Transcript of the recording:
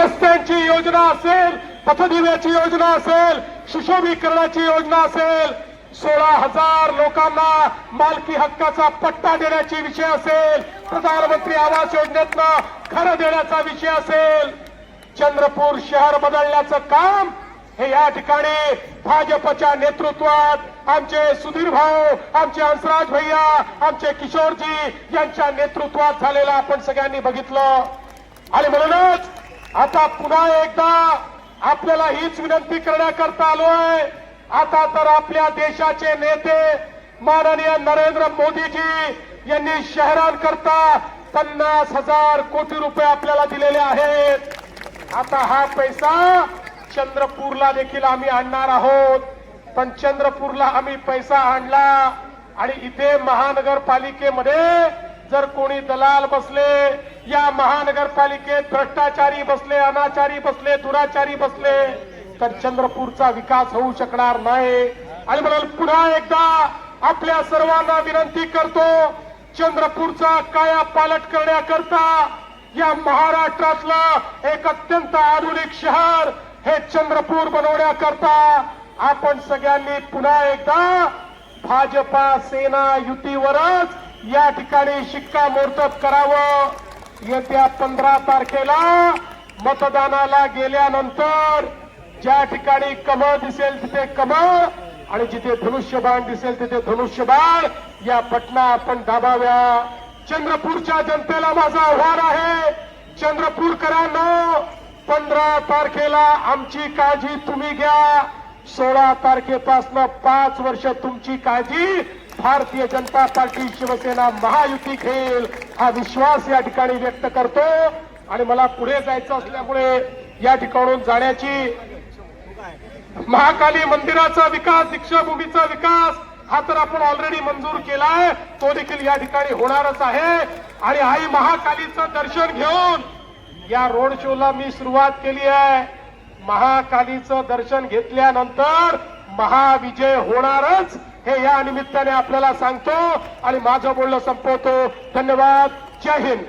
रस्त्यांची योजना असेल, पथदिव्याची योजना असेल, सुशोभीकरणाची योजना असेल, 16,000 लोकांना मालकी हक्काचा पट्टा देण्याची विषय असेल, प्रधानमंत्री आवास योजनेतनं घरं देण्याचा विषय असेल, चंद्रपूर शहर बदलण्याचं काम हे या ठिकाणी भाजपच्या नेतृत्वात आमचे सुधीर भाऊ, आमचे हंसराज भैया, आमचे किशोरजी यांच्या नेतृत्वात झालेलं आपण सगळ्यांनी बघितलं. आणि म्हणूनच आता पुन्हा एकदा आपल्याला हीच विनंती करण्याकरता आलोय. आता तर आपल्या देशाचे नेते माननीय नरेंद्र मोदीजी यांनी शहरांकरता 50,000 कोटी रुपये आपल्याला दिलेले आहेत. आता हा पैसा चंद्रपूरला देखील आम्ही आणणार आहोत. पण चंद्रपूरला आम्ही पैसा आणला आणि इथे महानगरपालिकेमध्ये जर कोणी दलाल बसले, या महानगरपालिकेत भ्रष्टाचारी बसले, अनाचारी बसले, दुराचारी बसले, तर चंद्रपूरचा विकास होऊ शकणार नाही. आणि म्हणून पुन्हा एकदा आपल्या सर्वांना विनंती करतो, चंद्रपूरचा कायापालट करण्याकरता या महाराष्ट्रातलं एक अत्यंत आधुनिक शहर हे चंद्रपूर बनवण्याकरता आपण सगळ्यांनी पुन्हा एकदा भाजपा सेना युतीवरच या ठिकाणी शिक्कामोर्तब करावं. येत्या 15 तारखेला मतदानाला गेल्यानंतर ज्या ठिकाणी कमळ दिसेल तिथे कमळ आणि जिथे धनुष्यबाण दिसेल तिथे धनुष्यबाण या बटना आपण दाबाव्या. चंद्रपूरच्या जनतेला माझं आव्हान आहे, चंद्रपूरकरांनो, 15 तारखेला आमची काळजी तुम्ही घ्या. 16 तारखेपासून 5 वर्ष तुमची काळजी भारतीय जनता पार्टी शिवसेना महायुती घेईल हा विश्वास या ठिकाणी व्यक्त करतो. आणि मला पुढे जायचं असल्यामुळे या ठिकाणून जाण्याची, महाकाली मंदिराचा विकास, दीक्षाभूमीचा विकास हा तर आपण ऑलरेडी मंजूर केलाय, तो देखील या ठिकाणी होणारच आहे. आणि आई महाकालीचं दर्शन घेऊन या रोड शोला मी सुरुवात केली आहे. महाकालीचं दर्शन घेतल्यानंतर महाविजय होणारच हे या निमित्ताने आपल्याला सांगतो आणि माझं बोलणं संपवतो. धन्यवाद. जय हिंद.